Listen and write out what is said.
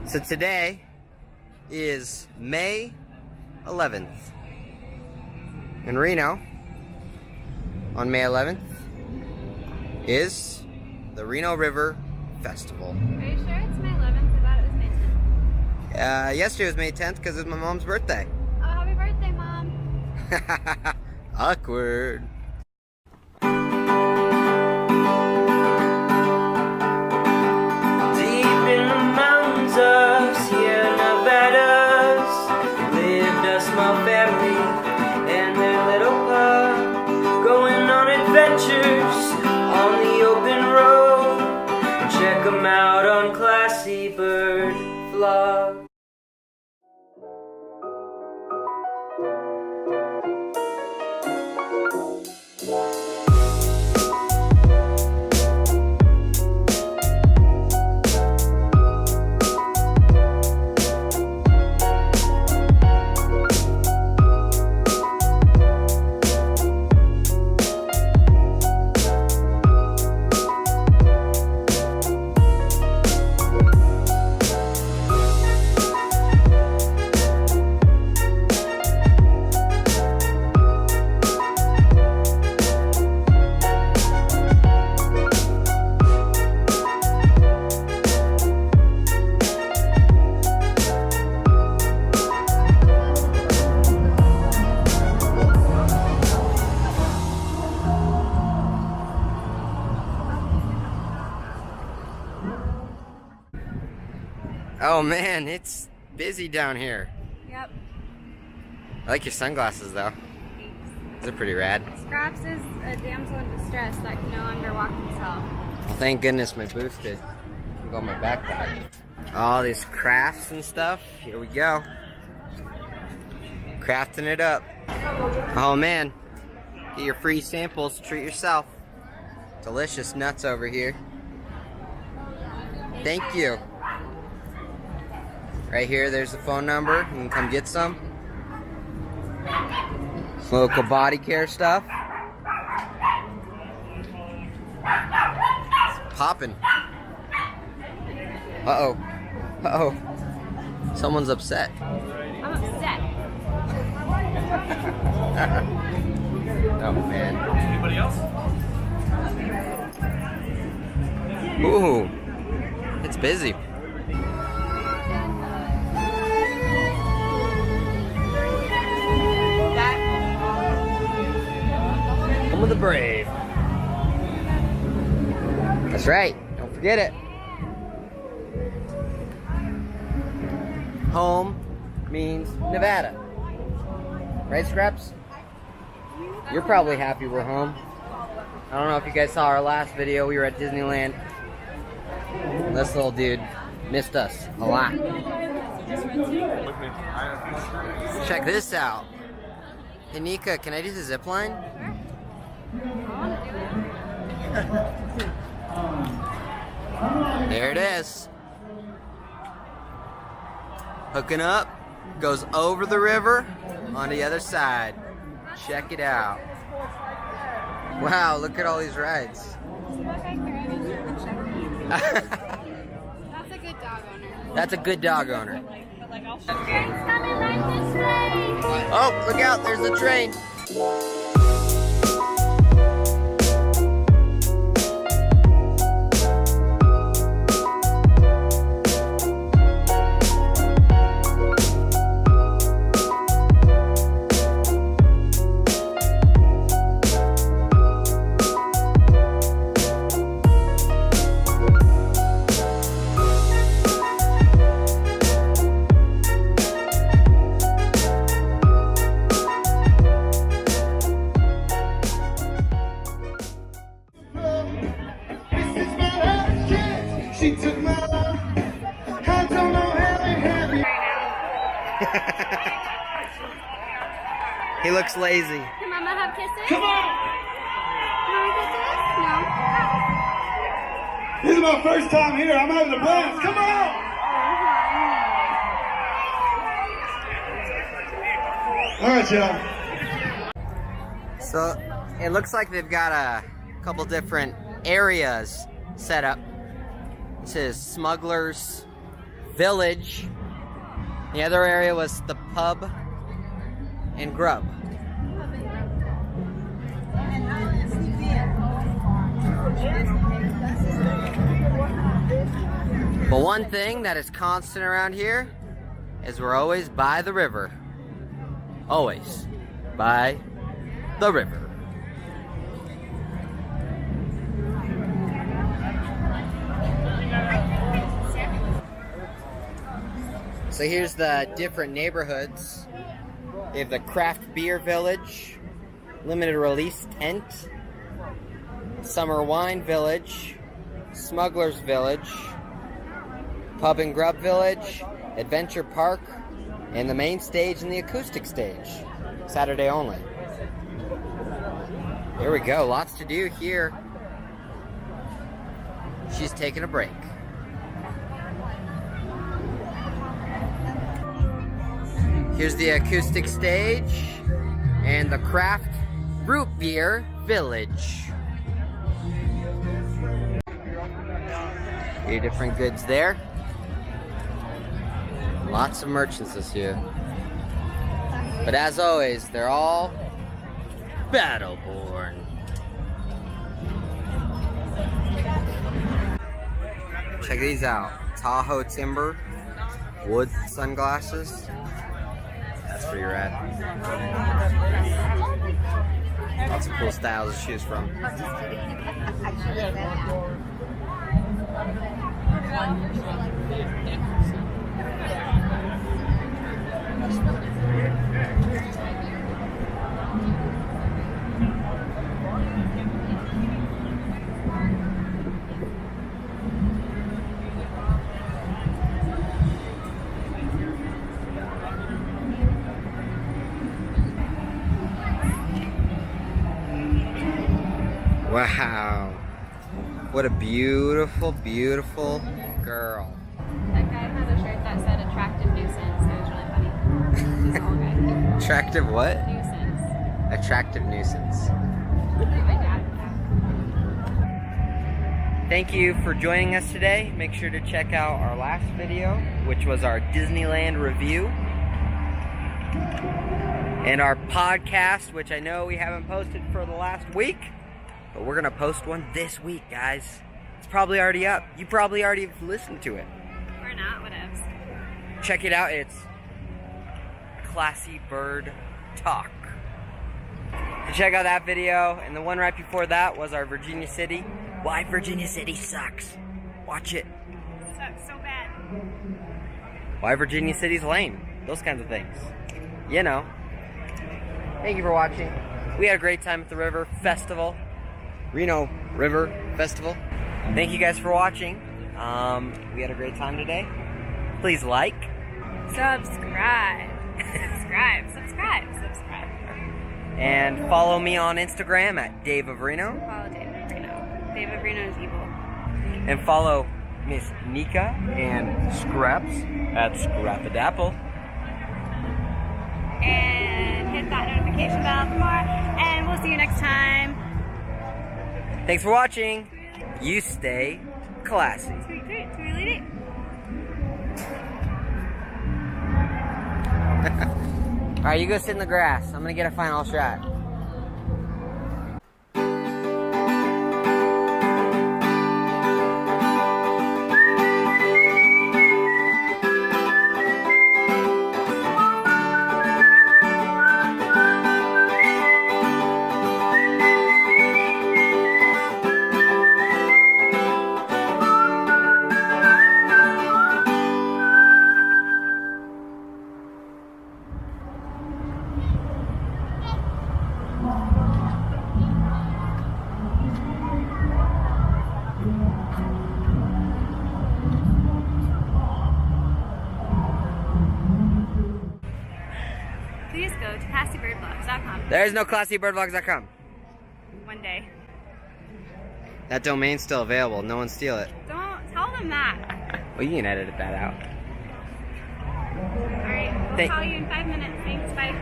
So today is May 11th. In Reno, on May 11th, is the Reno River Festival. Are you sure it's May 11th? I thought it was May 10th. Yesterday was May 10th because it was my mom's birthday. Oh, happy birthday, Mom. Awkward. Deep in the mountains of Sierra Nevadas lived a small family and their little pup, going on adventures on the open road. Check them out on Classy Bird Vlog. Oh man, it's busy down here. Yep. I like your sunglasses though. Those are pretty rad. Scraps is a damsel in distress that can no longer walk himself. Well, thank goodness my booth could go in my backpack. All these crafts and stuff. Here we go. Crafting it up. Oh man, get your free samples. Treat yourself. Delicious nuts over here. Thank you. Right here, there's the phone number. You can come get some. Local body care stuff. It's popping. Uh-oh. Uh-oh. Someone's upset. I'm upset. Oh, man. Anybody else? Ooh. It's busy. Home of the brave. That's right. Don't forget it. Home means Nevada. Right, Scraps? You're probably happy we're home. I don't know if you guys saw our last video. We were at Disneyland. This little dude missed us a lot. Check this out. Hey, Nica, can I do the zip line? There it is. Hooking up, goes over the river on the other side. Check it out. Wow, look at all these rides. That's a good dog owner. That's a good dog owner. But I'll show you. Train's coming right this way. Oh, look out, there's the train. She took my love. I don't know how it happened. He looks lazy. Can Mama have kisses? Come on! You want kisses? No. This is my first time here. I'm having a blast. Come on! All right, y'all. So it looks like they've got a couple different areas set up. This is Smugglers village. The other area was the pub and grub. But one thing that is constant around here is we're always by the river. Always by the river. So here's the different neighborhoods. They have the Craft Beer Village, Limited Release Tent, Summer Wine Village, Smuggler's Village, Pub and Grub Village, Adventure Park, and the main stage and the acoustic stage. Saturday only. Here we go, lots to do here. She's taking a break. Here's the acoustic stage and the Craft Root Beer Village. Few different goods there. Lots of merchants this year. But as always, they're all battle-born. Check these out. Tahoe Timber wood sunglasses. That's pretty rad. Lots of cool styles to choose from. Wow. What a beautiful, beautiful girl. That guy had a shirt that said attractive nuisance. It was really funny. He's all good. Attractive what? Nuisance. Attractive nuisance. My dad. Thank you for joining us today. Make sure to check out our last video, which was our Disneyland review. And our podcast, which I know we haven't posted for the last week. But we're gonna post one this week, guys. It's probably already up. You probably already listened to it. Or not, whatevs. Check it out. It's Classy Bird Talk. So check out that video. And the one right before that was our Virginia City. Why Virginia City sucks. Watch it. Sucks so bad. Why Virginia City's lame. Those kinds of things. You know. Thank you for watching. We had a great time at the River Festival. Reno River Festival. Thank you guys for watching. We had a great time today. Please like. Subscribe. Subscribe. And follow me on Instagram at Dave of Reno. Follow Dave of Reno. Dave of Reno is evil. And follow Miss Nica and Scraps at Scrapadapple. And hit that notification bell for more. And we'll see you next time. Thanks for watching. You stay classy. Tweet. Alright, you go sit in the grass. I'm gonna get a final shot. Please go to classybirdvlogs.com. There is no classybirdvlogs.com. One day. That domain's still available. No one steal it. Don't tell them that. Well, you can edit that out. Alright, we'll call you in 5 minutes. Thanks, bye.